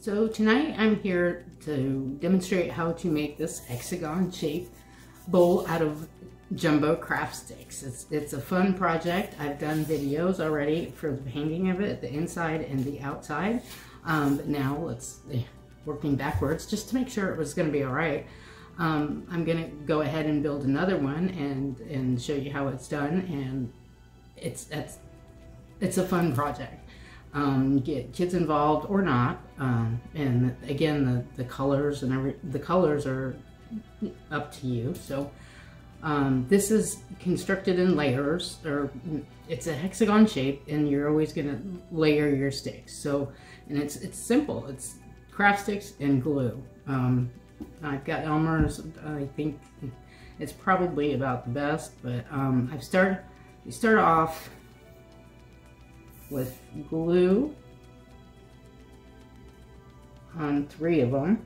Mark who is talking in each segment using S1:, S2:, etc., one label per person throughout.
S1: So tonight I'm here to demonstrate how to make this hexagon shaped bowl out of jumbo craft sticks. It's a fun project. I've done videos already for the painting of it, the inside and the outside. But now let's working backwards just to make sure it was going to be all right. I'm going to go ahead and build another one and show you how it's done, and it's a fun project. Get kids involved or not, and again the colors and the colors are up to you. So this is constructed in layers, or it's a hexagon shape, and you're always going to layer your sticks. So, and it's simple. It's craft sticks and glue. I've got Elmer's. I think it's probably about the best, but we start off with glue on 3 of them,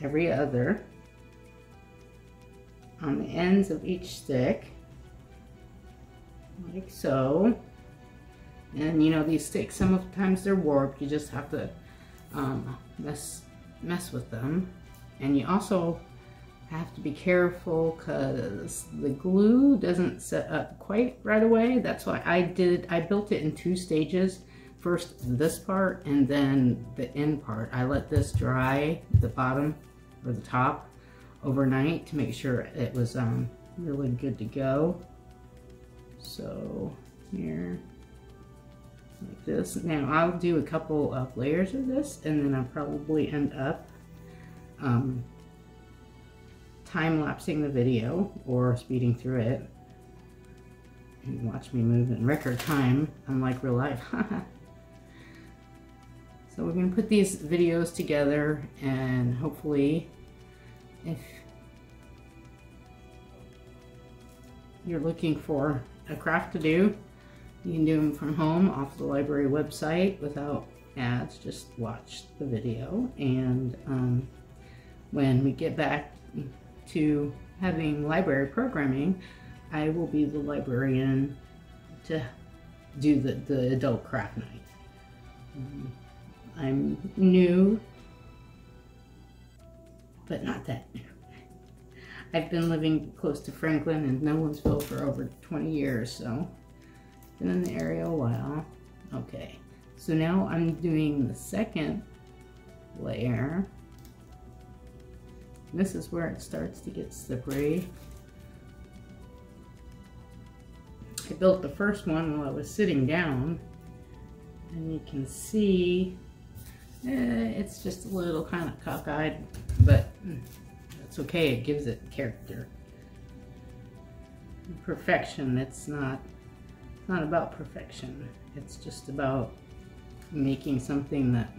S1: every other, on the ends of each stick, like so. And you know, these sticks, sometimes they're warped. You just have to mess with them. And you also have to be careful because the glue doesn't set up quite right away. That's why I built it in 2 stages. First this part and then the end part. I let this dry, the bottom or the top, overnight to make sure it was really good to go. So here, like this. Now I'll do a couple of layers of this, and then I'll probably end up time-lapsing the video or speeding through it and watch me move in record time, unlike real life. So we're going to put these videos together, and hopefully if you're looking for a craft to do, you can do them from home off the library website without ads. Just watch the video, and when we get back to having library programming, I will be the librarian to do the adult craft night. I'm new, but not that new. I've been living close to Franklin and Nolensville for over 20 years, so been in the area a while. Okay, so now I'm doing the second layer. This is where it starts to get slippery. I built the first one while I was sitting down, and you can see it's just a little kind of cockeyed, but that's okay. It gives it character. Perfection, it's not about perfection. It's just about making something that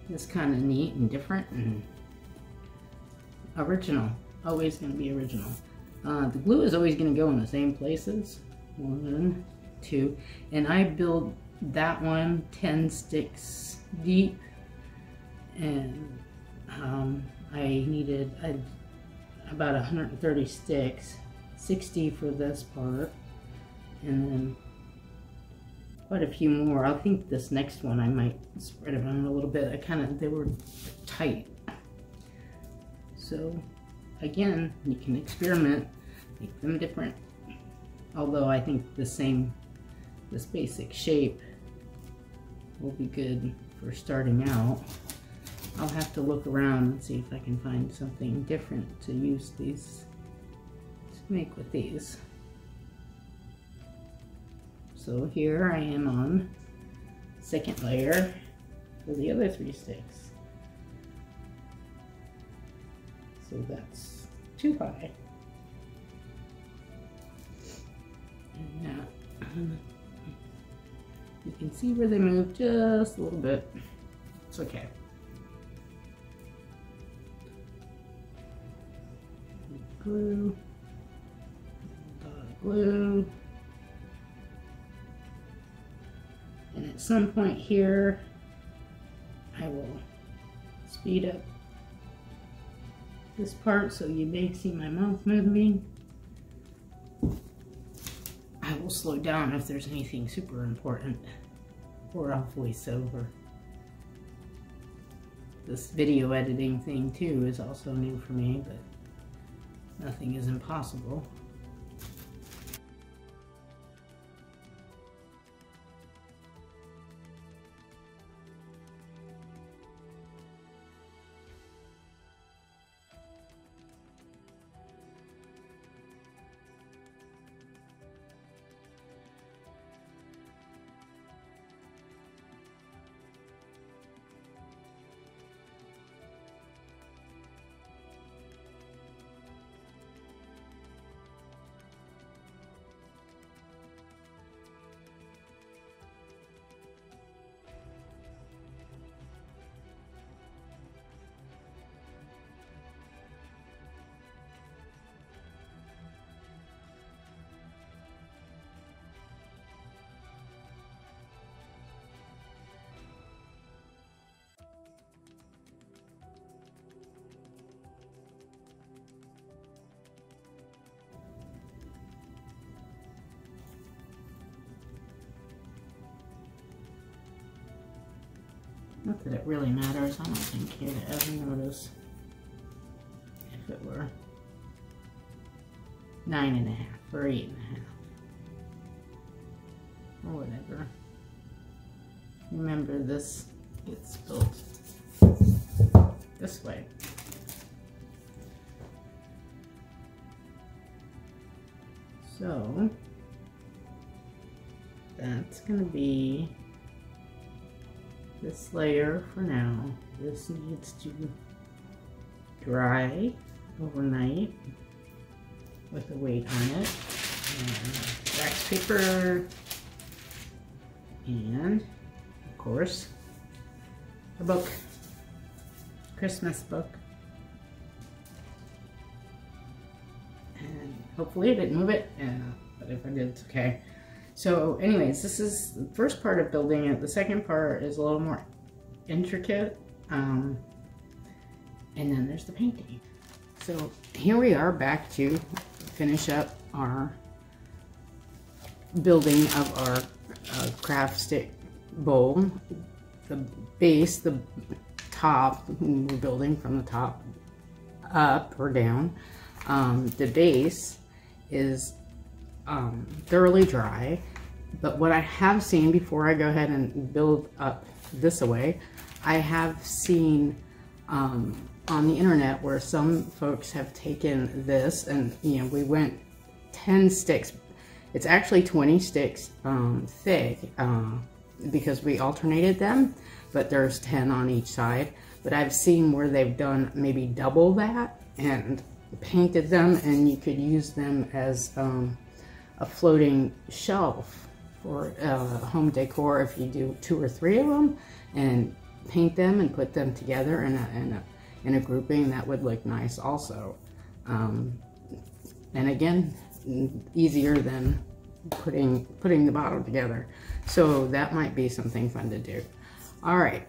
S1: is kind of neat and different and original. Always going to be original. The glue is always going to go in the same places. 1, 2, and I build that one 10 sticks deep, and I needed about 130 sticks, 60 for this part, and then quite a few more. I think this next one I might spread it on a little bit. They were tight. So again, you can experiment, make them different. Although I think this basic shape will be good for starting out. I'll have to look around and see if I can find something different to use these, to make with these. So here I am on second layer for the other 3 sticks. So that's too high. And now you can see where they move just a little bit. It's okay. Glue, glue, and at some point here I will speed up this part so you may see my mouth moving. I will slow down if there's anything super important, or I'll voice over. This video editing thing too is also new for me, but nothing is impossible. Not that it really matters. I don't think you'd ever notice if it were 9.5 or 8.5 or whatever. Remember, this gets built this way. So that's going to be this layer for now. This needs to dry overnight with a weight on it, and wax paper, and of course a book, Christmas book. And hopefully I didn't move it, but if I did, it's okay. So anyways, this is the first part of building it. The second part is a little more intricate. And then there's the painting. So here we are back to finish up our building of our craft stick bowl. The base, the top, we're building from the top up or down. The base is thoroughly dry, but what I have seen before I go ahead and build up this away, I have seen on the internet where some folks have taken this and, you know, we went 10 sticks. It's actually 20 sticks thick because we alternated them, but there's 10 on each side. But I've seen where they've done maybe double that and painted them, and you could use them as a floating shelf for home decor if you do 2 or 3 of them and paint them and put them together in a grouping. That would look nice also. And again, easier than putting the bottle together. So that might be something fun to do. All right,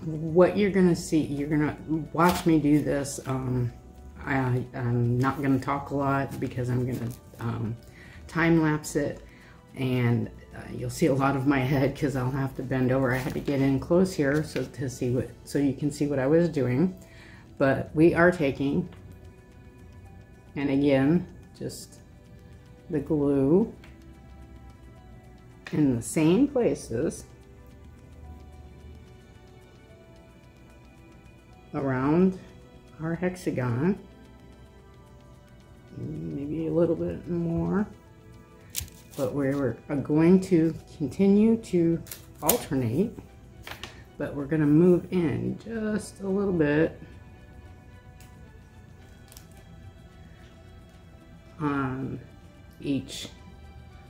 S1: what you're gonna see, you're gonna watch me do this. I'm not gonna talk a lot because I'm gonna time lapse it, and you'll see a lot of my head because I'll have to bend over. I had to get in close here so you can see what I was doing. But we are taking, and again, just the glue in the same places around our hexagon, maybe a little bit more, but we're going to continue to alternate, but we're going to move in just a little bit on each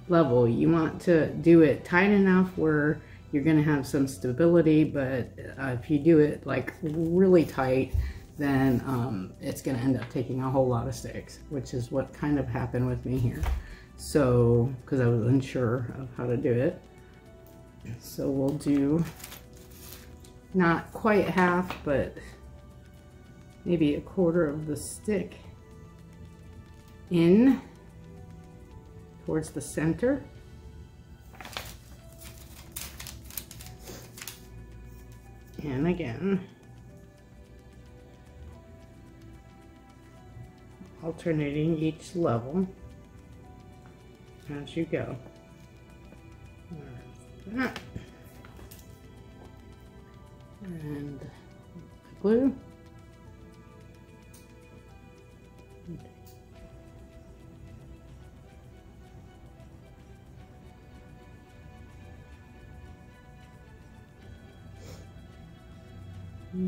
S1: level. You want to do it tight enough where you're going to have some stability, but if you do it like really tight, then it's going to end up taking a whole lot of sticks, which is what kind of happened with me here. So, because I was unsure of how to do it. So we'll do not quite half, but maybe a quarter of the stick in towards the center. And again, alternating each level as you go. There's that. And the glue. I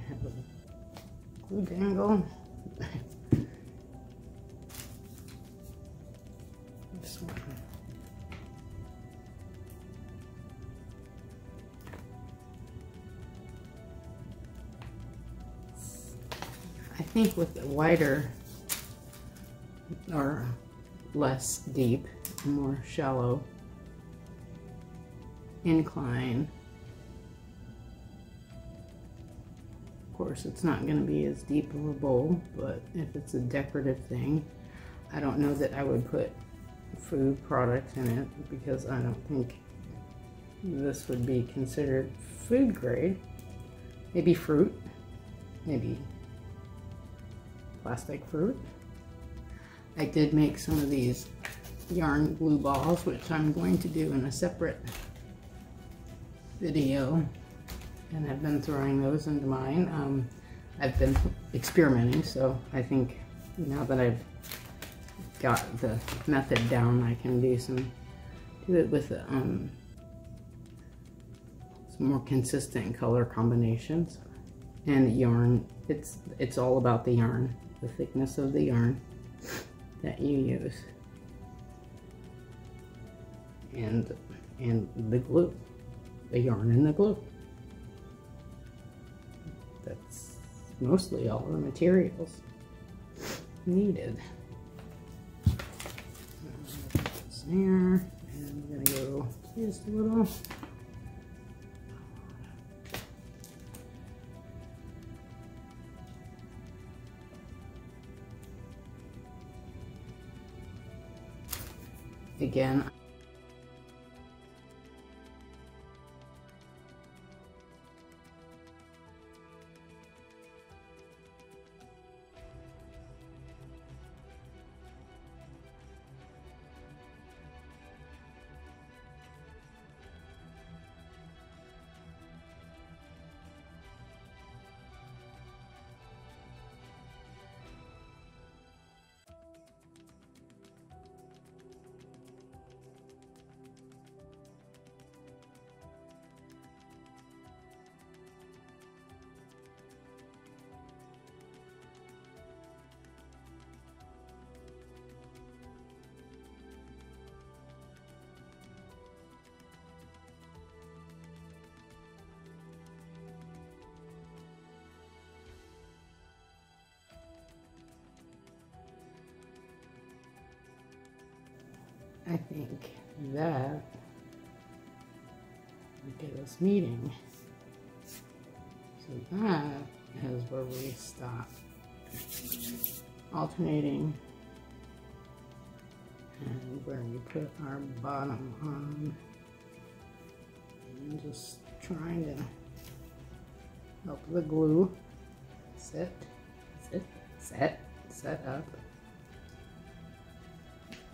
S1: have a glue dangle. This one. I think with the wider or less deep, more shallow incline, of course it's not going to be as deep of a bowl, but if it's a decorative thing, I don't know that I would put food products in it because I don't think this would be considered food grade. Maybe fruit, maybe plastic fruit. I did make some of these yarn glue balls, which I'm going to do in a separate video, and I've been throwing those into mine. I've been experimenting, so I think now that I've got the method down, I can do it with some more consistent color combinations. And yarn, it's all about the yarn, the thickness of the yarn that you use, and the glue, the yarn and the glue. That's mostly all the materials needed. There, and I'm gonna go just a little. Again, I think that will get us meeting. So that is where we stop. Alternating, and where we put our bottom on. And just trying to help the glue set up.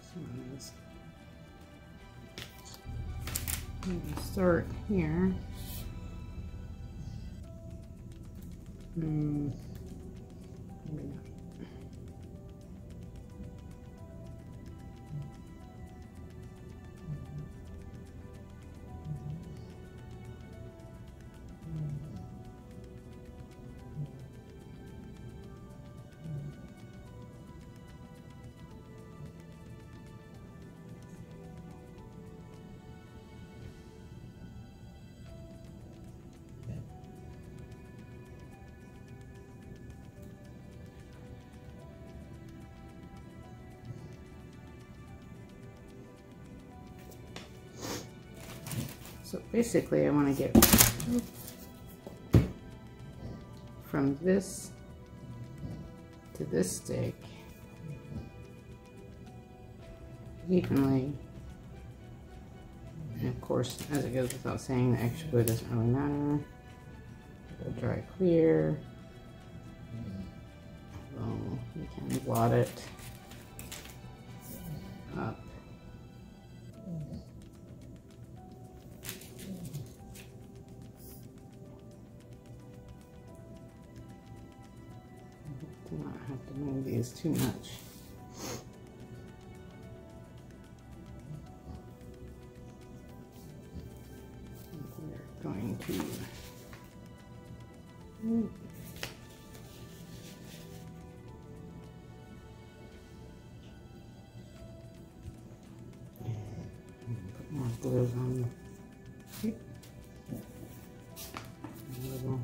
S1: So I'm going to start here. Maybe not. So basically I want to get from this to this stick evenly, and of course, as it goes without saying, the extra glue doesn't really matter. It'll dry clear. So you can blot it up. Do not have to move these too much. We're going to put more glue on the little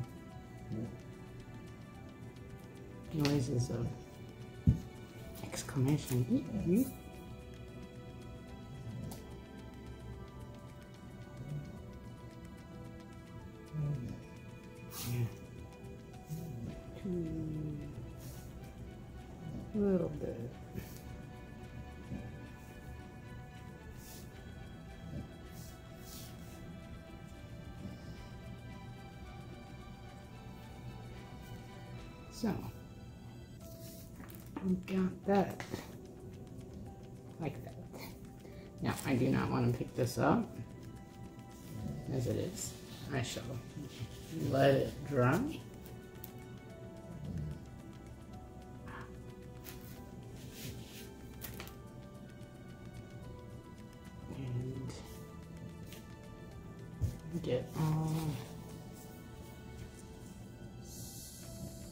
S1: noises of exclamation. A little bit. So we got that like that. Now I do not want to pick this up as it is. I shall let it dry. And get all.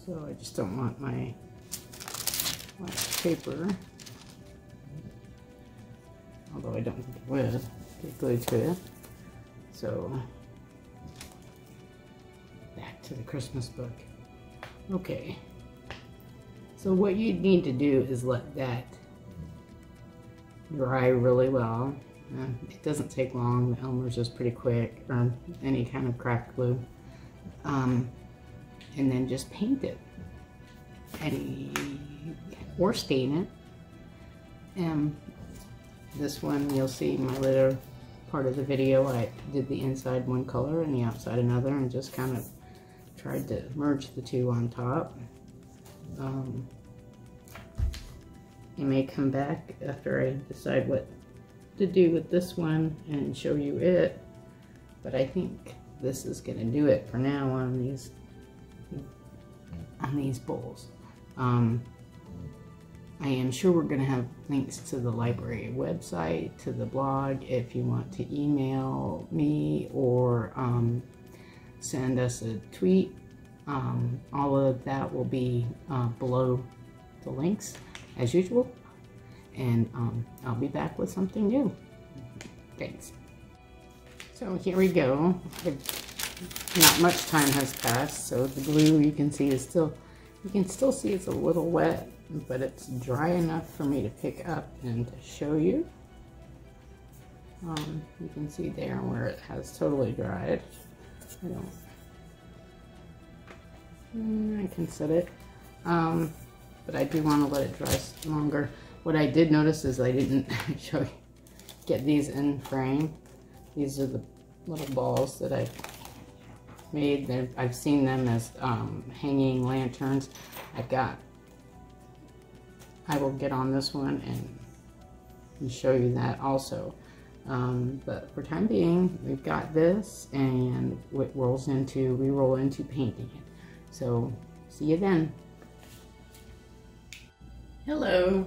S1: So I just don't want my wax paper, although I don't think it would get glued to it. So back to the Christmas book. Okay, so what you need to do is let that dry really well. It doesn't take long. The Elmer's is pretty quick, or any kind of craft glue. And then just paint it, or stain it. And this one, you'll see my later part of the video, I did the inside one color and the outside another, and just kind of tried to merge the two on top. I may come back after I decide what to do with this one and show you it, but I think this is going to do it for now on these bowls. I am sure we're going to have links to the library website, to the blog, if you want to email me or send us a tweet. All of that will be below the links as usual, and I'll be back with something new. Thanks. So here we go. Not much time has passed, so the glue you can see is still, you can still see it's a little wet, but it's dry enough for me to pick up and to show you. You can see there where it has totally dried. I can set it, but I do want to let it dry longer. What I did notice is I didn't get these in frame. These are the little balls that I made. I've seen them as hanging lanterns. I will get on this one and show you that also. But for time being, we've got this, and we roll into painting it. So see you then. Hello.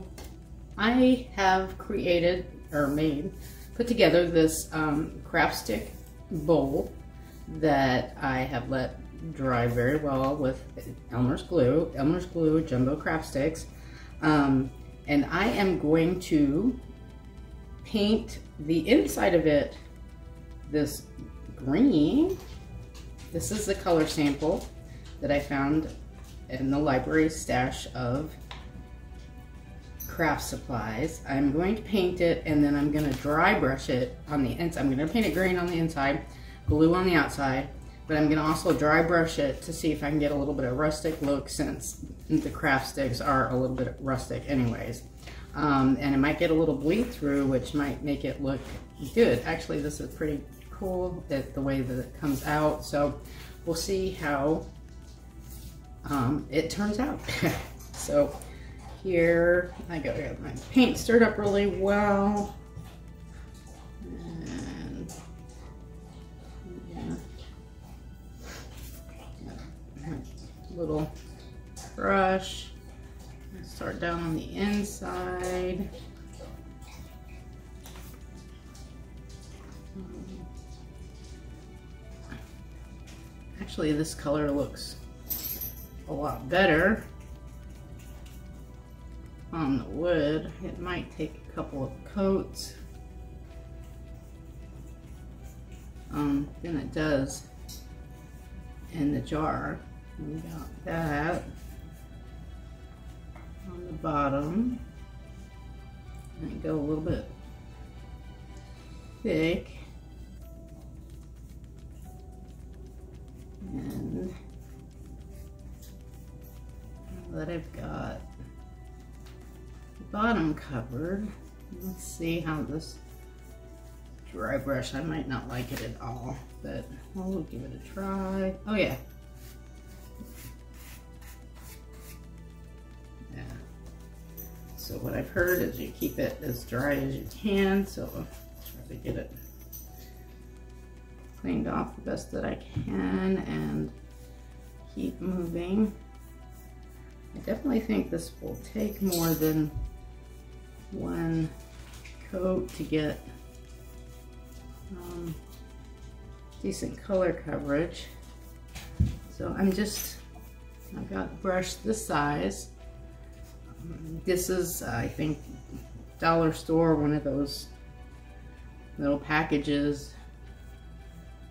S1: I have created or put together this craft stick bowl that I have let dry very well with Elmer's glue jumbo craft sticks, and I am going to paint the inside of it this green. This is the color sample that I found in the library stash of craft supplies. I'm going to paint it, and then I'm going to dry brush it on the inside. I'm going to paint it green on the inside, glue on the outside, but I'm going to also dry brush it to see if I can get a little bit of rustic look, since the craft sticks are a little bit rustic anyways. And it might get a little bleed through, which might make it look good. Actually, this is pretty cool, the way that it comes out. So we'll see how it turns out. So here I got my paint stirred up really well. And yeah, little brush. Start down on the inside. Actually, this color looks a lot better on the wood. It might take a couple of coats than it does in the jar. We got that on the bottom. And go a little bit thick. And now that I've got the bottom covered, let's see how this dry brush, I might not like it at all, but we'll give it a try. Oh yeah. Yeah. So what I've heard is you keep it as dry as you can, so I'll try to get it cleaned off the best that I can and keep moving. I definitely think this will take more than one coat to get decent color coverage. So I've got a brush this size. This is, I think, dollar store, one of those little packages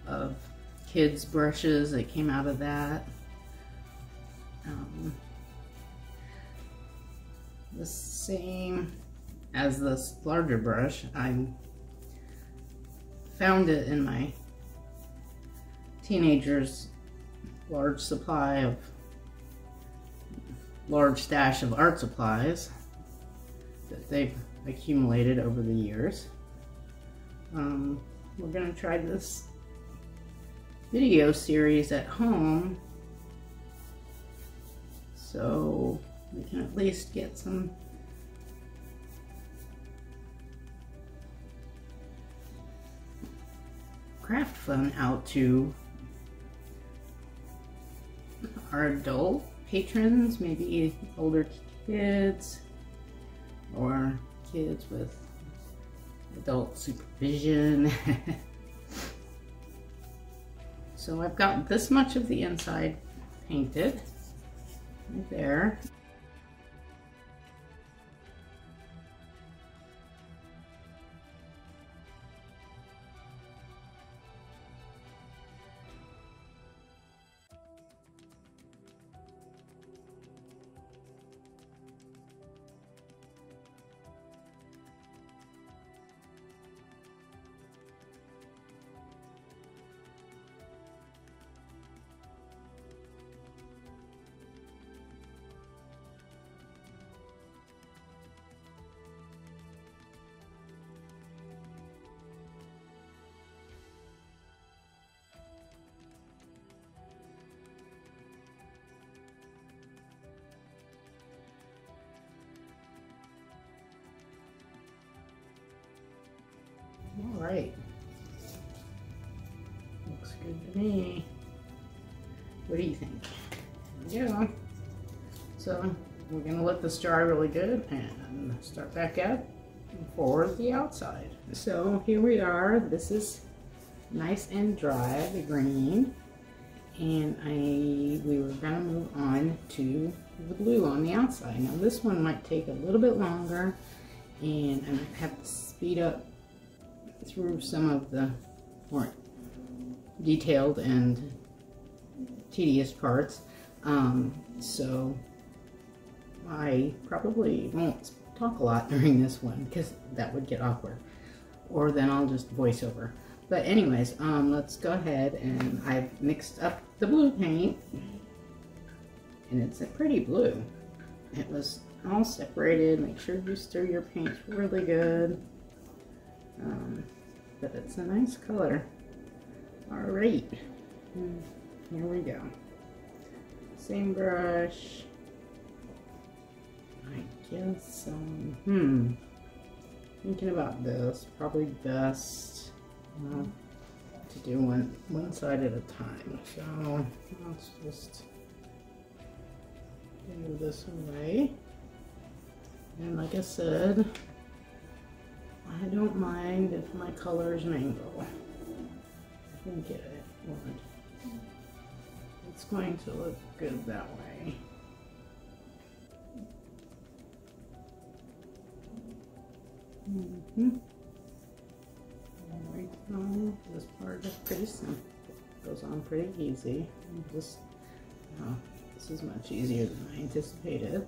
S1: of kids brushes that came out of that. The same as this larger brush. I found it in my teenager's large stash of art supplies that they've accumulated over the years. We're gonna try this video series at home so we can at least get some craft fun out to our adult patrons, maybe older kids or kids with adult supervision. So I've got this much of the inside painted right there. All right, looks good to me. What do you think? There we go. So we're gonna let this dry really good and start back up for the outside. So here we are. This is nice and dry, the green, and we were gonna move on to the blue on the outside. Now this one might take a little bit longer, and I might have to speed up through some of the more detailed and tedious parts. So I probably won't talk a lot during this one because that would get awkward, or then I'll just voice over. But anyways, let's go ahead, and I've mixed up the blue paint, and it's a pretty blue. It was all separated. Make sure you stir your paints really good. But it's a nice color. All right. here we go. Same brush. I guess, thinking about this, probably best to do one side at a time. So let's just do this away. And like I said, I don't mind if my colors mingle. I think it would. It's going to look good that way. Right now, this part is pretty simple. Goes on pretty easy. This is much easier than I anticipated.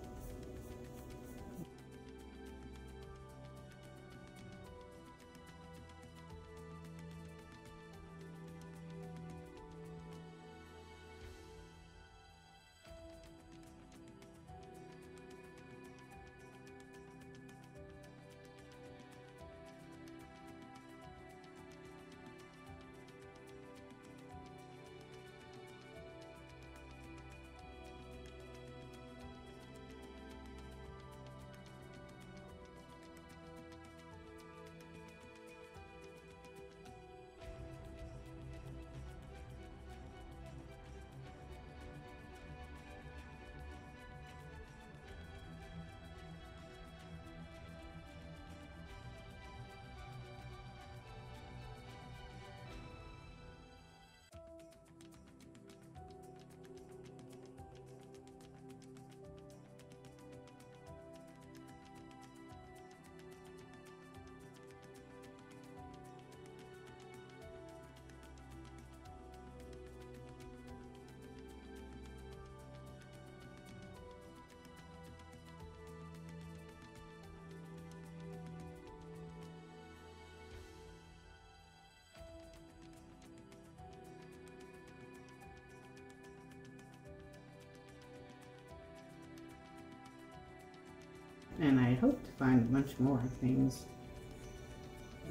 S1: And I hope to find a bunch more things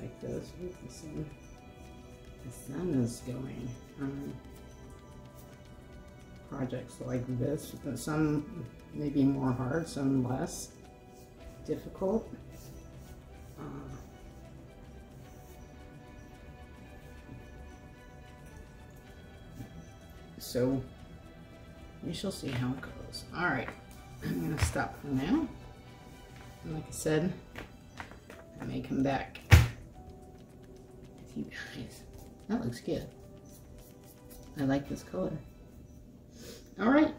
S1: like this. The sun is going. Projects like this, some maybe more hard, some less difficult. So we shall see how it goes. All right, I'm gonna stop for now. And like I said, I may come back with you guys. That looks good. I like this color. All right,